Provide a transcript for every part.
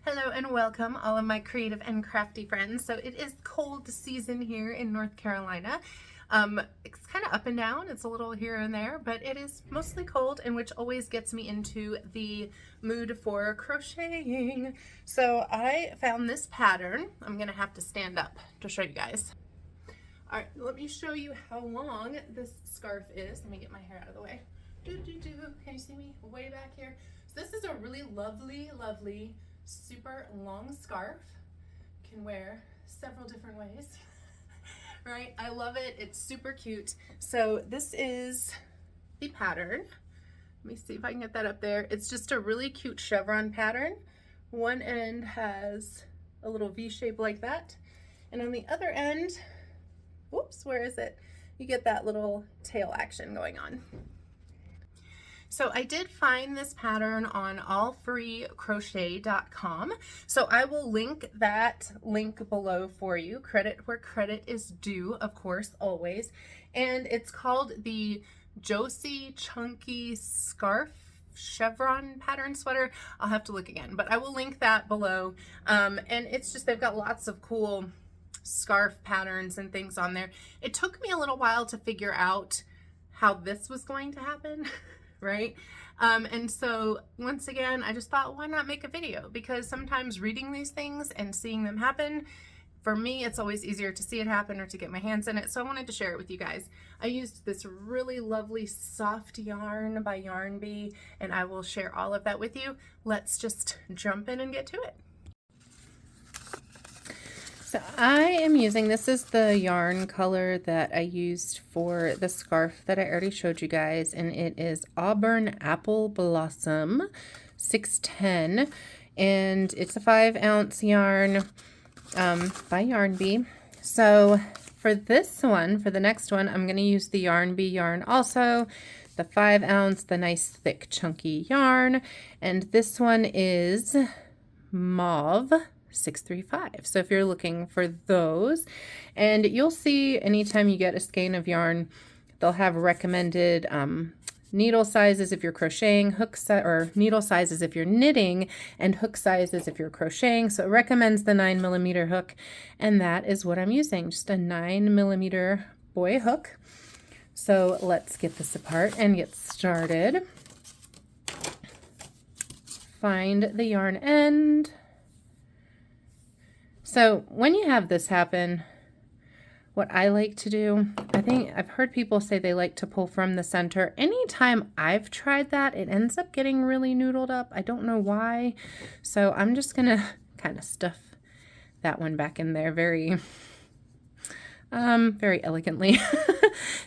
Hello and welcome all of my creative and crafty friends. So it is cold season here in North Carolina. It's kind of up and down. It's a little here and there, but it is mostly cold, and which always gets me into the mood for crocheting. So I found this pattern. I'm going to have to stand up to show you guys. All right, let me show you how long this scarf is. Let me get my hair out of the way. Can you see me way back here? So this is a really lovely, super long scarf. You can wear several different ways, right? I love it. It's super cute. So this is the pattern. Let me see if I can get that up there. It's just a really cute chevron pattern. One end has a little V shape like that, and on the other end, whoops, where is it? You get that little tail action going on. So I did find this pattern on allfreecrochet.com. So I will link that link below for you. Credit where credit is due, of course, always. And it's called the Josie Chunky Scarf Chevron pattern sweater. I'll have to look again, but I will link that below. And it's just, they've got lots of cool scarf patterns and things on there. It took me a little while to figure out how this was going to happen. Right? And so once again, I just thought, why not make a video? Because sometimes reading these things and seeing them happen, for me, it's always easier to see it happen or to get my hands in it. So I wanted to share it with you guys. I used this really lovely soft yarn by Yarn Bee, and I will share all of that with you. Let's just jump in and get to it. So I am using, this is the yarn color that I used for the scarf that I already showed you guys, and it is Auburn Apple Blossom 610, and it's a 5-ounce yarn by Yarn Bee. So for this one, for the next one, I'm going to use the Yarn Bee yarn also, the 5-ounce, the nice thick chunky yarn, and this one is Mauve 635. So if you're looking for those, and you'll see anytime you get a skein of yarn, they'll have recommended needle sizes if you're crocheting, or needle sizes if you're knitting, and hook sizes if you're crocheting. So it recommends the 9mm hook, and that is what I'm using, just a 9mm boy hook. So let's get this apart and get started. Find the yarn end. So when you have this happen, what I like to do, I think I've heard people say they like to pull from the center. Anytime I've tried that, it ends up getting really noodled up. I don't know why. So I'm just gonna kind of stuff that one back in there very elegantly.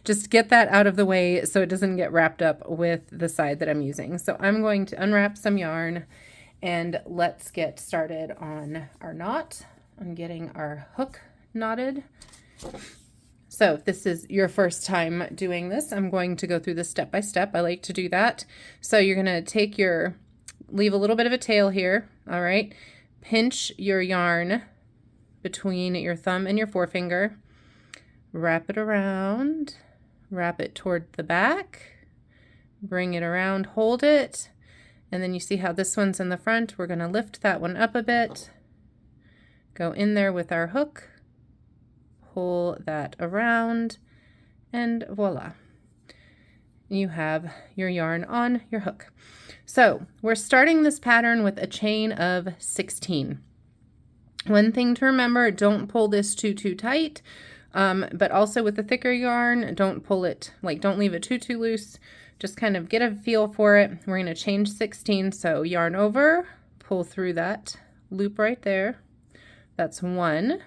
Just get that out of the way so it doesn't get wrapped up with the side that I'm using. So I'm going to unwrap some yarn, and let's get started on our knot. I'm getting our hook knotted. So if this is your first time doing this, I'm going to go through this step by step. I like to do that. So you're going to take leave a little bit of a tail here. All right. Pinch your yarn between your thumb and your forefinger. Wrap it around. Wrap it toward the back. Bring it around. Hold it. And then you see how this one's in the front. We're going to lift that one up a bit. Go in there with our hook, pull that around, and voila. You have your yarn on your hook. So we're starting this pattern with a chain of 16. One thing to remember, don't pull this too tight, but also with the thicker yarn, don't pull it, don't leave it too loose. Just kind of get a feel for it. We're going to change 16, so yarn over, pull through that loop right there. That's 1,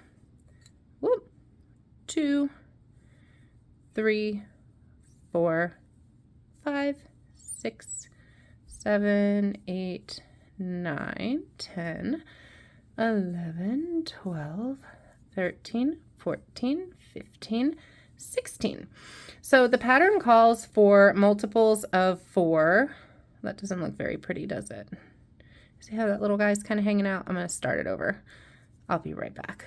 2, 3, 4, 5, 6, 7, 8, 9, 10, 11, 12, 13, 14, 15, 16. So the pattern calls for multiples of 4. That doesn't look very pretty, does it? See how that little guy's kind of hanging out? I'm going to start it over. I'll be right back.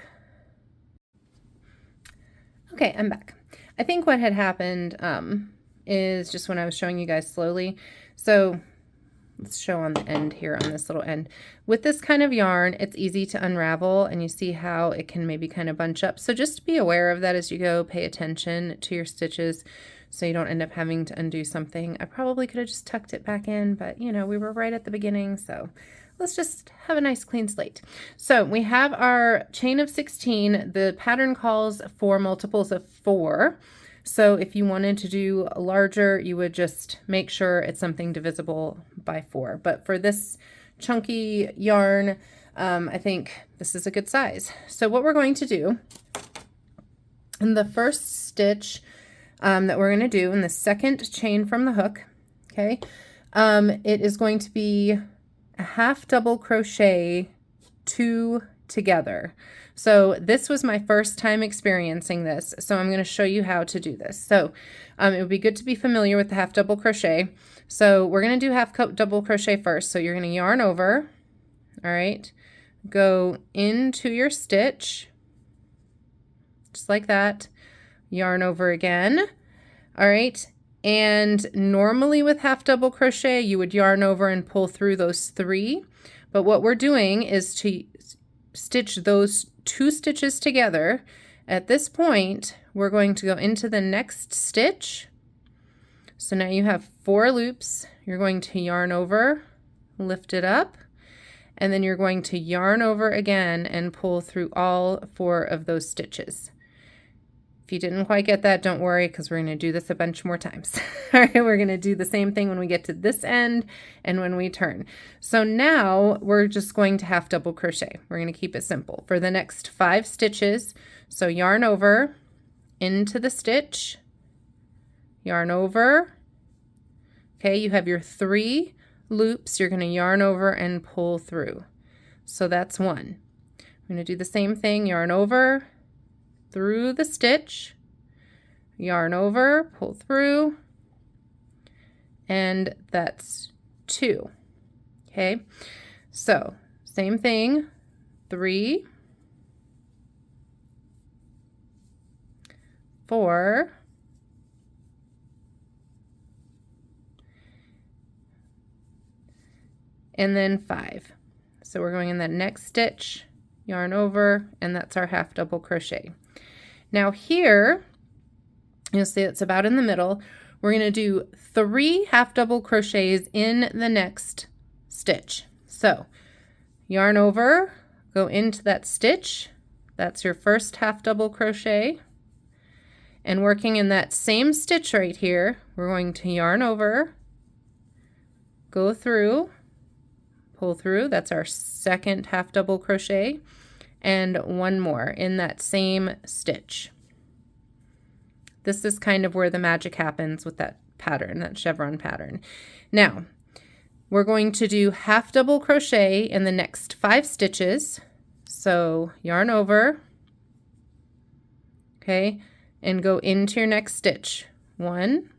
Okay, I'm back. I think what had happened is just when I was showing you guys slowly. So let's show on the end here on this little end. With this kind of yarn, it's easy to unravel, and you see how it can maybe kind of bunch up. So just be aware of that as you go. Pay attention to your stitches so you don't end up having to undo something. I probably could have just tucked it back in, but you know, we were right at the beginning, so let's just have a nice clean slate. So we have our chain of 16. The pattern calls for multiples of 4. So if you wanted to do larger, you would just make sure it's something divisible by 4. But for this chunky yarn, I think this is a good size. So what we're going to do in the first stitch that we're going to do in the second chain from the hook, okay, it is going to be a half double crochet 2 together. So this was my first time experiencing this, so I'm going to show you how to do this. So it would be good to be familiar with the half double crochet. So we're going to do half double crochet first. So you're going to yarn over, all right, go into your stitch, just like that, yarn over again, all right, and normally with half double crochet you would yarn over and pull through those 3, but what we're doing is to stitch those 2 stitches together. At this point we're going to go into the next stitch. So now you have 4 loops. You're going to yarn over, lift it up, and then you're going to yarn over again and pull through all 4 of those stitches. If you didn't quite get that, don't worry, because we're going to do this a bunch more times. All right, we're going to do the same thing when we get to this end and when we turn. So now we're just going to half double crochet. We're going to keep it simple for the next 5 stitches. So yarn over into the stitch, yarn over. Okay, you have your 3 loops. You're going to yarn over and pull through. So that's 1. We're going to do the same thing, yarn over, through the stitch, yarn over, pull through, and that's 2. Okay, so same thing, 3, 4, and then 5. So we're going in that next stitch, yarn over, and that's our half double crochet. Now here, you'll see it's about in the middle. We're going to do 3 half double crochets in the next stitch. So yarn over, go into that stitch. That's your first half double crochet. And working in that same stitch right here, we're going to yarn over, go through, pull through. That's our second half double crochet. And 1 more in that same stitch. This is kind of where the magic happens with that pattern, that chevron pattern. Now, we're going to do half double crochet in the next 5 stitches. So yarn over, okay, and go into your next stitch. 1,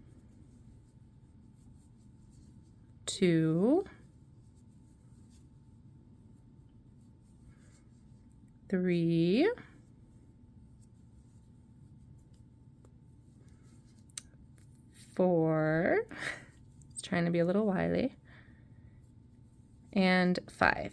2, 3, 4, it's trying to be a little wily, and 5.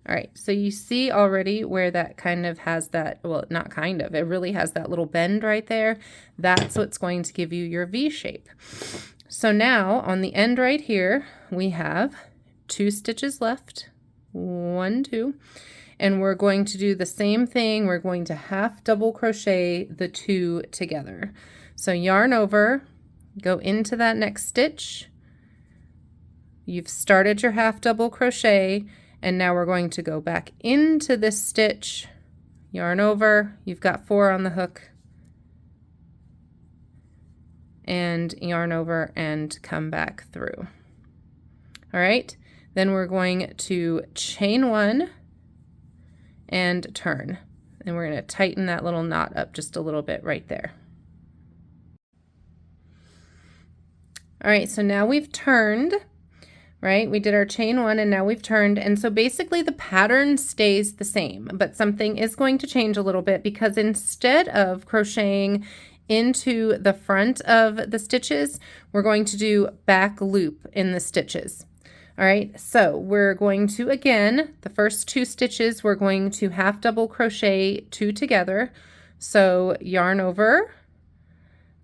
All right, so you see already where that kind of has that, well, not kind of, it really has that little bend right there. That's what's going to give you your V shape. So now on the end right here, we have 2 stitches left, 1, 2, and we're going to do the same thing. We're going to half double crochet the 2 together. So yarn over, go into that next stitch. You've started your half double crochet, and now we're going to go back into this stitch, yarn over, you've got 4 on the hook, and yarn over and come back through. All right, then we're going to chain 1 and turn, and we're going to tighten that little knot up just a little bit right there. All right, so now we've turned, right? We did our chain 1 and now we've turned, and so basically the pattern stays the same, but something is going to change a little bit, because instead of crocheting into the front of the stitches, we're going to do back loop in the stitches. All right, so we're going to, again, the first 2 stitches, we're going to half double crochet 2 together. So yarn over,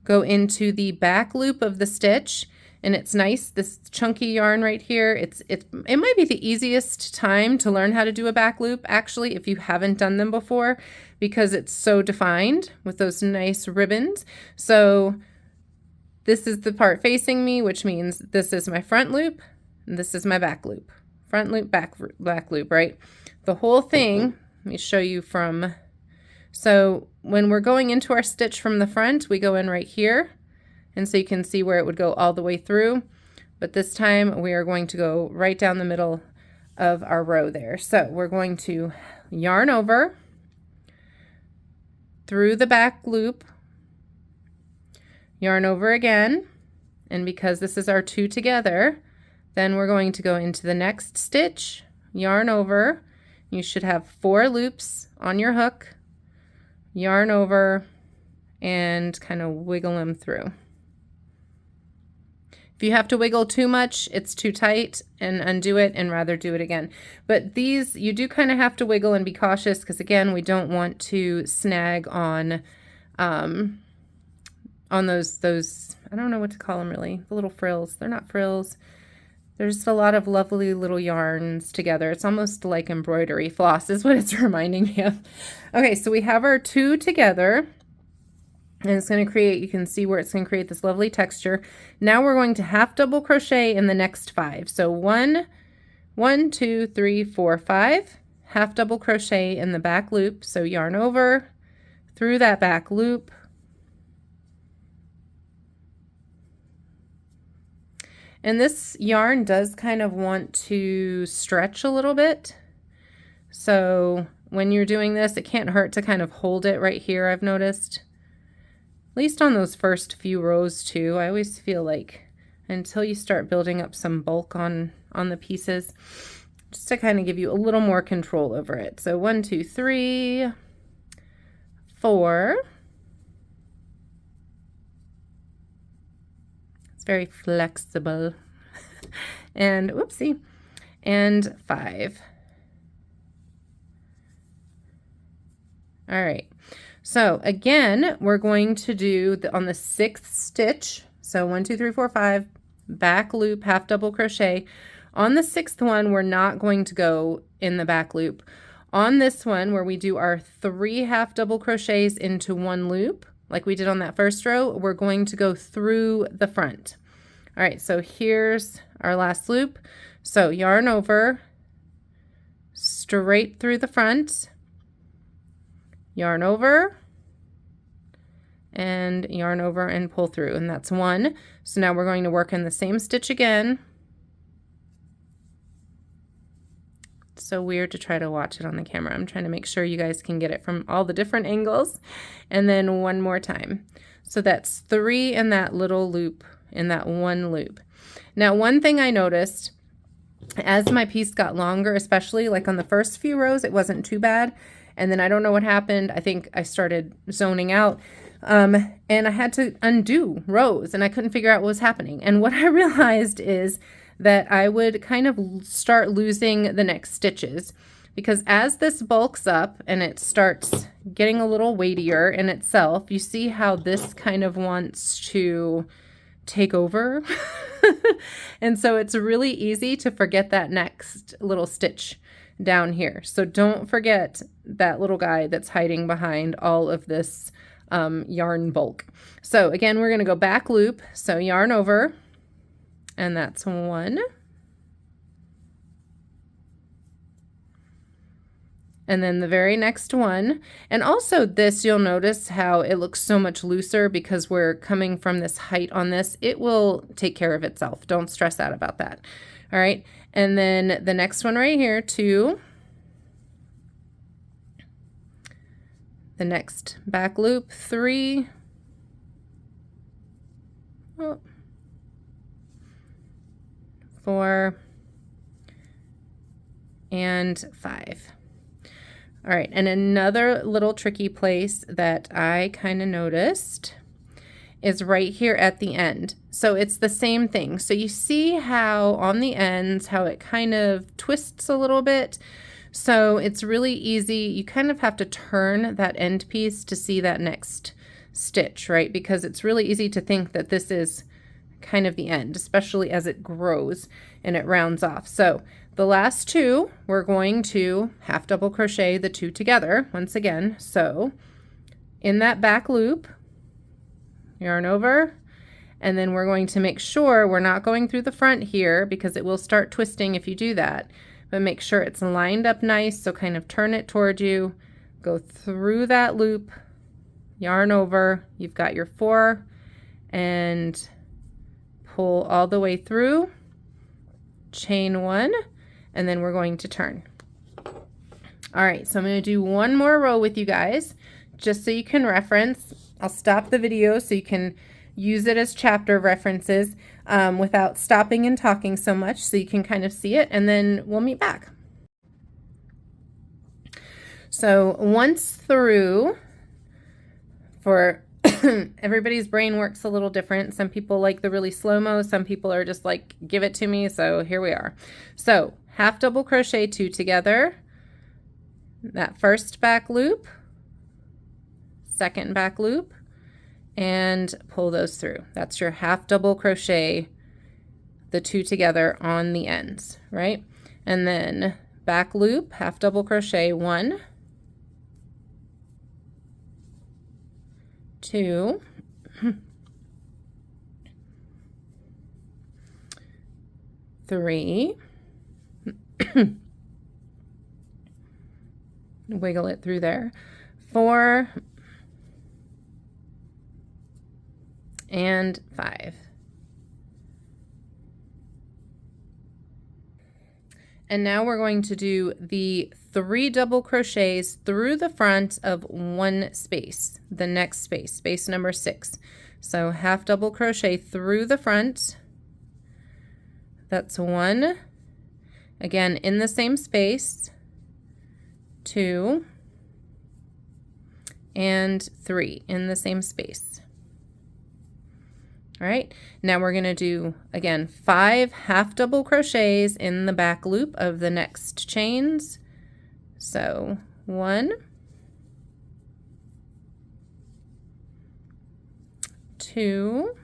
go into the back loop of the stitch, and it's nice, this chunky yarn right here. It might be the easiest time to learn how to do a back loop, actually, if you haven't done them before, because it's so defined with those nice ribbons. So this is the part facing me, which means this is my front loop, and this is my back loop. Front loop, back loop, right? The whole thing, let me show you from, so when we're going into our stitch from the front, we go in right here. And so you can see where it would go all the way through. But this time we are going to go right down the middle of our row there. So we're going to yarn over through the back loop, yarn over again. And because this is our 2 together, then we're going to go into the next stitch, yarn over. You should have 4 loops on your hook, yarn over, and kind of wiggle them through. If you have to wiggle too much, it's too tight, and undo it and rather do it again. But these, you do kind of have to wiggle and be cautious, because again, we don't want to snag on those, I don't know what to call them really, the little frills. They're not frills. There's a lot of lovely little yarns together. It's almost like embroidery floss is what it's reminding me of. Okay, so we have our 2 together, and it's going to create, you can see where it's going to create this lovely texture. Now we're going to half double crochet in the next 5. So 1, 2, 3, 4, 5, half double crochet in the back loop. So yarn over through that back loop. And this yarn does kind of want to stretch a little bit. So when you're doing this, it can't hurt to kind of hold it right here, I've noticed. At least on those first few rows too. I always feel like until you start building up some bulk on the pieces, just to kind of give you a little more control over it. So 1, 2, 3, 4. It's very flexible. And whoopsie. And 5. All right. So again, we're going to do on the 6th stitch. So 1, 2, 3, 4, 5, back loop, half double crochet. On the 6th one, we're not going to go in the back loop. On this one, where we do our 3 half double crochets into 1 loop, like we did on that first row, we're going to go through the front. All right, so here's our last loop. So yarn over, straight through the front, yarn over, and yarn over and pull through, and that's 1. So now we're going to work in the same stitch again. It's so weird to try to watch it on the camera. I'm trying to make sure you guys can get it from all the different angles. And then 1 more time. So that's 3 in that little loop, in that 1 loop. Now, one thing I noticed as my piece got longer, especially like on the first few rows, it wasn't too bad. And then I don't know what happened. I think I started zoning out. And I had to undo rows, and I couldn't figure out what was happening. And what I realized is that I would kind of start losing the next stitches, because as this bulks up and it starts getting a little weightier in itself, you see how this kind of wants to take over. And so it's really easy to forget that next little stitch down here. So don't forget that little guy that's hiding behind all of this yarn bulk. So again, we're going to go back loop. So yarn over, and that's 1. And then the very next one. And also this, you'll notice how it looks so much looser because we're coming from this height on this. It will take care of itself. Don't stress out about that. All right. And then the next one right here, 2. The next back loop, 3. Oh. 4. And 5. All right, and another little tricky place that I kind of noticed is right here at the end. So it's the same thing. So you see how on the ends, how it kind of twists a little bit. So it's really easy. You kind of have to turn that end piece to see that next stitch, right? Because it's really easy to think that this is kind of the end, especially as it grows and it rounds off. So the last two, we're going to half double crochet the two together once again. So in that back loop, yarn over, and then we're going to make sure we're not going through the front here because it will start twisting if you do that, but make sure it's lined up nice. So kind of turn it toward you, go through that loop, yarn over, you've got your 4, and pull all the way through, chain 1, and then we're going to turn. All right, so I'm going to do one more row with you guys just so you can reference. I'll stop the video so you can use it as chapter references without stopping and talking so much, so you can kind of see it, and then we'll meet back. So once through, for everybody's brain works a little different. Some people like the really slow-mo, some people are just like, give it to me. So here we are. So half double crochet 2 together, that first back loop, second back loop, and pull those through. That's your half double crochet the 2 together on the ends, right? And then back loop, half double crochet 1, 2, 3, wiggle it through there, 4, and 5. And now we're going to do the 3 double crochets through the front of one space, the next space, space number 6. So half double crochet through the front, that's 1, again in the same space, 2, and 3 in the same space. All right, now we're going to do, again, 5 half double crochets in the back loop of the next chains. So 1, 2,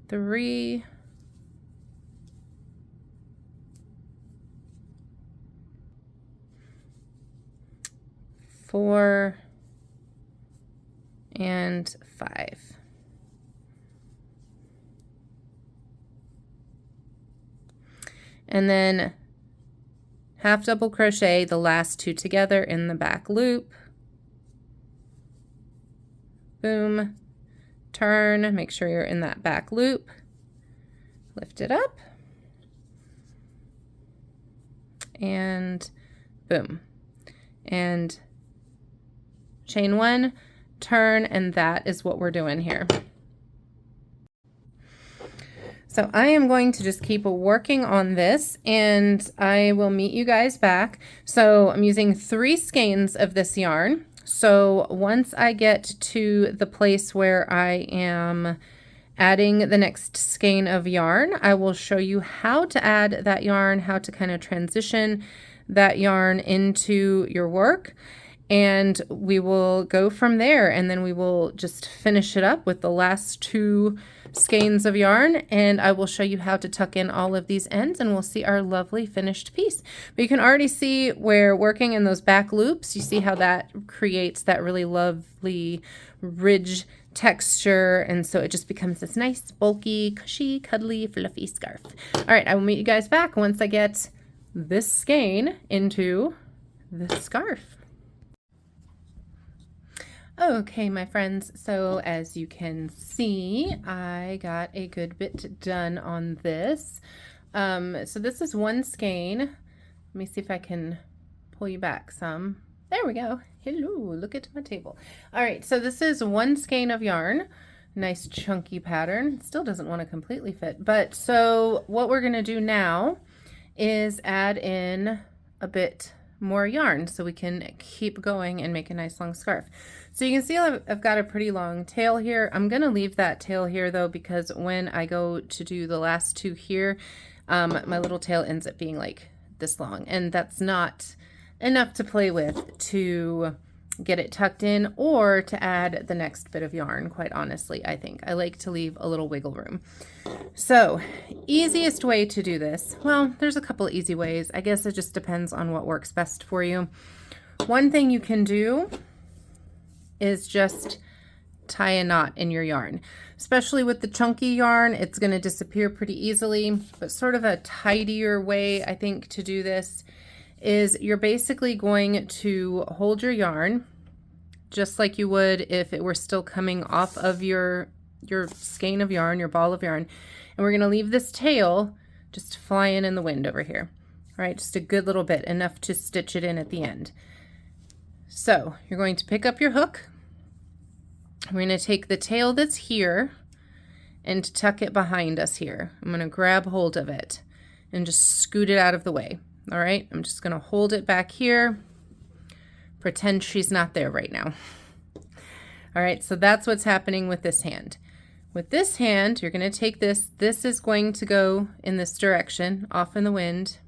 3, 4, and 5. And then half double crochet the last 2 together in the back loop. Boom, turn, make sure you're in that back loop, lift it up, and boom, and chain 1, turn, and that is what we're doing here. So I am going to just keep working on this, and I will meet you guys back. So I'm using 3 skeins of this yarn. So once I get to the place where I am adding the next skein of yarn, I will show you how to add that yarn, how to kind of transition that yarn into your work. And we will go from there, and then we will just finish it up with the last 2 skeins of yarn, and I will show you how to tuck in all of these ends, and we'll see our lovely finished piece. But you can already see where working in those back loops, you see how that creates that really lovely ridge texture, and so it just becomes this nice bulky, cushy, cuddly, fluffy scarf. All right, I will meet you guys back once I get this skein into the scarf. Okay, my friends, so as you can see, I got a good bit done on this. So this is 1 skein. Let me see if I can pull you back some. There we go. Hello, look at my table. All right, so this is 1 skein of yarn. Nice chunky pattern. Still doesn't want to completely fit, but so what we're going to do now is add in a bit more yarn so we can keep going and make a nice long scarf. So you can see I've got a pretty long tail here. I'm gonna leave that tail here though, because when I go to do the last two here, my little tail ends up being like this long, and that's not enough to play with to get it tucked in or to add the next bit of yarn, quite honestly. I think I like to leave a little wiggle room. So easiest way to do this, well, there's a couple of easy ways. I guess it just depends on what works best for you. One thing you can do is just tie a knot in your yarn. Especially with the chunky yarn, it's going to disappear pretty easily, but sort of a tidier way, I think, to do this is you're basically going to hold your yarn just like you would if it were still coming off of your skein of yarn, your ball of yarn, and we're going to leave this tail just flying in the wind over here. All right, just a good little bit, enough to stitch it in at the end. So you're going to pick up your hook. We're going to take the tail that's here and tuck it behind us here. I'm going to grab hold of it and just scoot it out of the way. All right, I'm just going to hold it back here. Pretend she's not there right now. All right, so that's what's happening with this hand. With this hand, you're going to take this. This is going to go in this direction, off in the wind,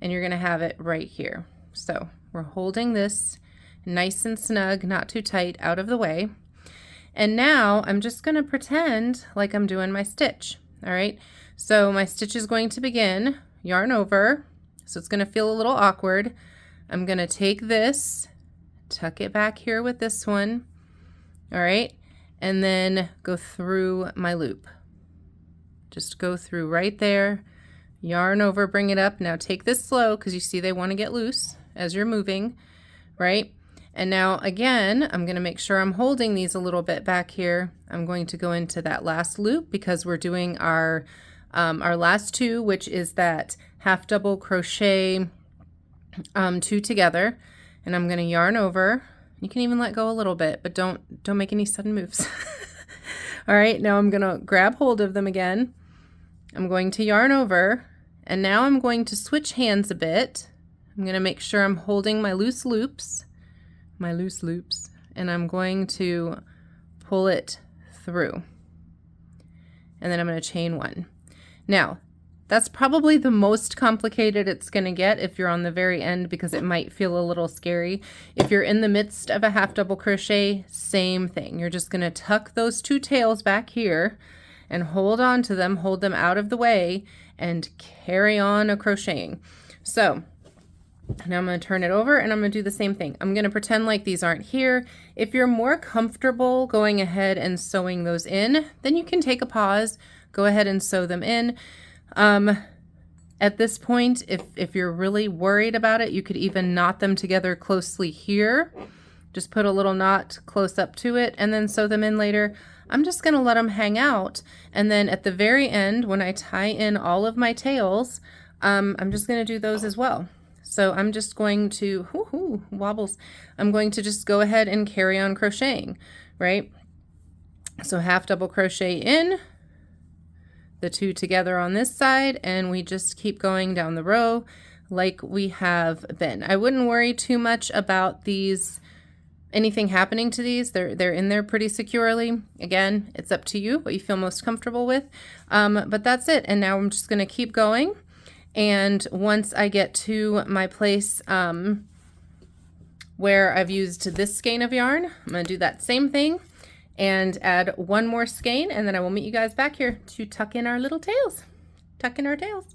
and you're going to have it right here. So we're holding this nice and snug, not too tight, out of the way. And now I'm just going to pretend like I'm doing my stitch. All right, so my stitch is going to begin, yarn over, so it's going to feel a little awkward. I'm going to take this, tuck it back here with this one, all right, and then go through my loop. Just go through right there, yarn over, bring it up. Now take this slow because you see they want to get loose as you're moving, right? And now again, I'm going to make sure I'm holding these a little bit back here. I'm going to go into that last loop because we're doing our last two, which is that half double crochet, two together, and I'm going to yarn over. You can even let go a little bit, but don't make any sudden moves. All right, now I'm going to grab hold of them again. I'm going to yarn over, and now I'm going to switch hands a bit. I'm going to make sure I'm holding my loose loops, and I'm going to pull it through. And then I'm going to chain one. Now, that's probably the most complicated it's going to get if you're on the very end, because it might feel a little scary. If you're in the midst of a half double crochet, same thing. You're just going to tuck those two tails back here and hold on to them, hold them out of the way, and carry on crocheting. So now I'm going to turn it over and I'm going to do the same thing. I'm going to pretend like these aren't here. If you're more comfortable going ahead and sewing those in, then you can take a pause, go ahead and sew them in. At this point, if you're really worried about it, you could even knot them together closely here. Just put a little knot close up to it and then sew them in later. I'm just going to let them hang out. And then at the very end, when I tie in all of my tails, I'm just going to do those as well. So I'm just going to, wobbles. I'm going to just go ahead and carry on crocheting, right? So half double crochet in, the two together on this side, and we just keep going down the row like we have been. I wouldn't worry too much about these, anything happening to these. They're in there pretty securely. Again, it's up to you what you feel most comfortable with. But that's it. And now I'm just going to keep going. And once I get to my place where I've used this skein of yarn, I'm going to do that same thing and add one more skein, and then I will meet you guys back here to tuck in our little tails. Tuck in our tails.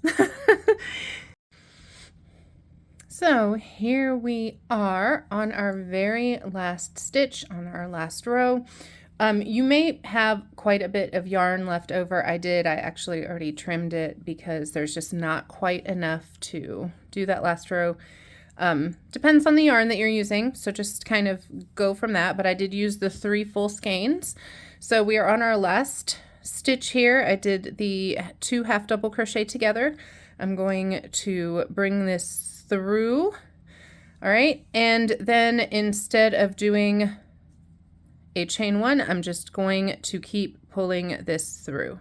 So here we are on our very last stitch on our last row. You may have quite a bit of yarn left over. I actually already trimmed it because there's just not quite enough to do that last row. Depends on the yarn that you're using, so just kind of go from that, but I did use the 3 full skeins. So we are on our last stitch here. I did the 2 half double crochet together. I'm going to bring this through. All right, and then instead of doing a chain 1, I'm just going to keep pulling this through.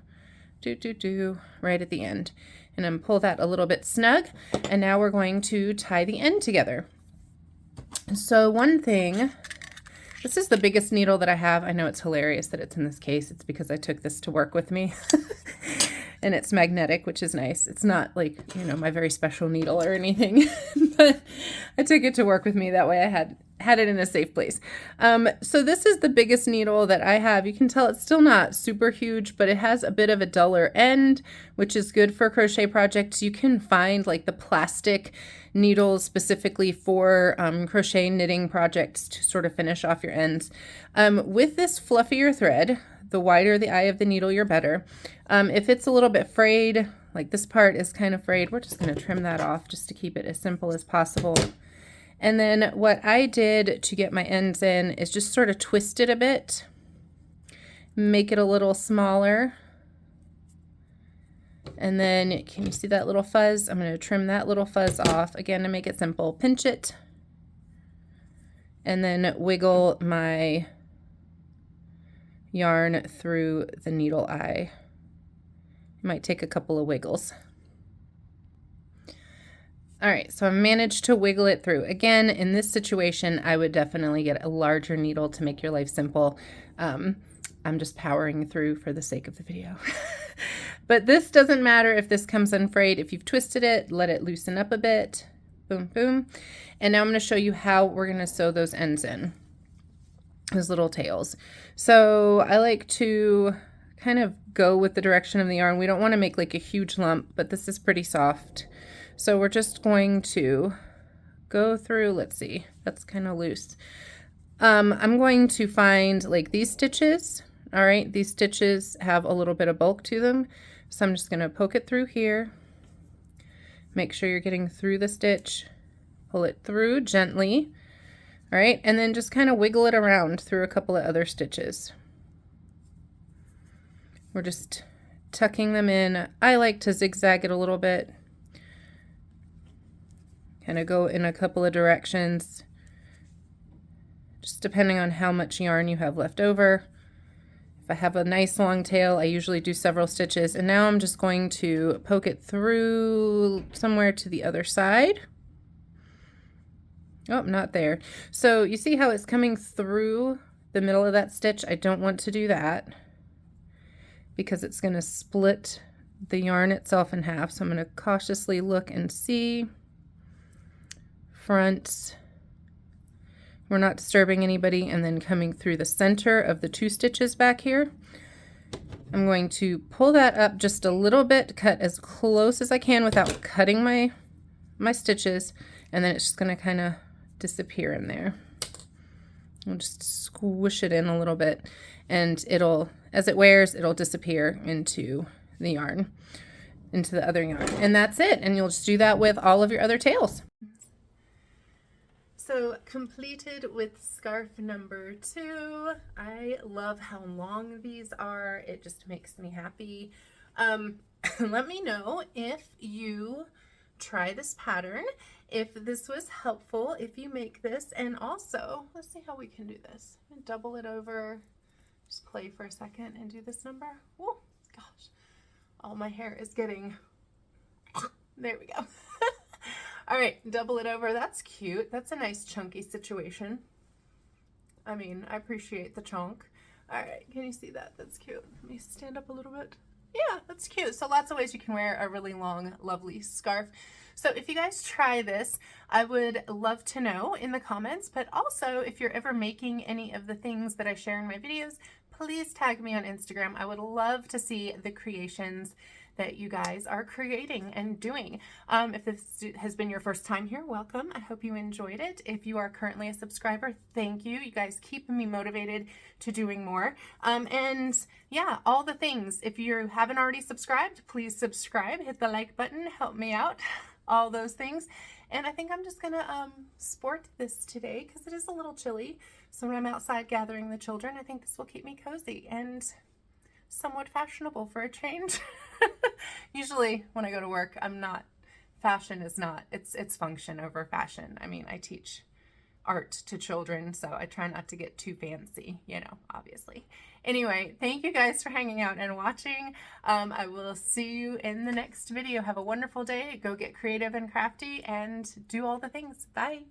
right at the end. And then pull that a little bit snug. And now we're going to tie the end together. So one thing, this is the biggest needle that I have. I know it's hilarious that it's in this case. It's because I took this to work with me. And it's magnetic, which is nice. It's not like, you know, my very special needle or anything, but I took it to work with me. That way I had it in a safe place. So this is the biggest needle that I have. You can tell it's still not super huge, but it has a bit of a duller end, which is good for crochet projects. You can find like the plastic needles specifically for crochet knitting projects to sort of finish off your ends. With this fluffier thread, the wider the eye of the needle, you're better. If it's a little bit frayed, like this part is kind of frayed, we're just going to trim that off just to keep it as simple as possible. And then what I did to get my ends in is just sort of twist it a bit, make it a little smaller. And then can you see that little fuzz? I'm going to trim that little fuzz off again to make it simple. Pinch it and then wiggle my yarn through the needle eye. It might take a couple of wiggles. All right, so I managed to wiggle it through. Again, in this situation, I would definitely get a larger needle to make your life simple. I'm just powering through for the sake of the video. But this doesn't matter if this comes unfrayed. If you've twisted it, let it loosen up a bit. Boom, boom. And now I'm going to show you how we're going to sew those ends in. Those little tails. So I like to kind of go with the direction of the yarn. We don't want to make like a huge lump, but this is pretty soft. So we're just going to go through, let's see, that's kind of loose. I'm going to find like these stitches. All right, these stitches have a little bit of bulk to them. So I'm just going to poke it through here. Make sure you're getting through the stitch. Pull it through gently. All right, and then just kind of wiggle it around through a couple of other stitches. We're just tucking them in. I like to zigzag it a little bit. Kind of go in a couple of directions, just depending on how much yarn you have left over. If I have a nice long tail, I usually do several stitches, and now I'm just going to poke it through somewhere to the other side. Oh, not there. So you see how it's coming through the middle of that stitch? I don't want to do that because it's going to split the yarn itself in half. So I'm going to cautiously look and see. Front. We're not disturbing anybody, and then coming through the center of the two stitches back here. I'm going to pull that up just a little bit, cut as close as I can without cutting my stitches, and then it's just going to kind of disappear in there. I'll just squish it in a little bit, and it'll, as it wears, it'll disappear into the yarn, into the other yarn. And that's it. And you'll just do that with all of your other tails. So completed with scarf number 2. I love how long these are. It just makes me happy. Let me know if you try this pattern, if this was helpful, if you make this, and also, let's see how we can do this. Double it over, just play for a second and do this number. Oh gosh, all my hair is getting, there we go. All right, double it over. That's cute. That's a nice chunky situation. I mean, I appreciate the chunk. All right, can you see that? That's cute. Let me stand up a little bit. Yeah, that's cute. So lots of ways you can wear a really long, lovely scarf. So if you guys try this, I would love to know in the comments, but also if you're ever making any of the things that I share in my videos, please tag me on Instagram. I would love to see the creations that you guys are creating and doing. If this has been your first time here, welcome. I hope you enjoyed it. If you are currently a subscriber, thank you. You guys keep me motivated to doing more. And yeah, all the things. If you haven't already subscribed, please subscribe, hit the like button, help me out, all those things. And I think I'm just gonna sport this today because it is a little chilly. So when I'm outside gathering the children, I think this will keep me cozy and somewhat fashionable for a change. Usually when I go to work, I'm not, fashion is not, it's function over fashion. I mean, I teach art to children, so I try not to get too fancy, you know, obviously. Anyway, thank you guys for hanging out and watching. I will see you in the next video. Have a wonderful day. Go get creative and crafty and do all the things. Bye.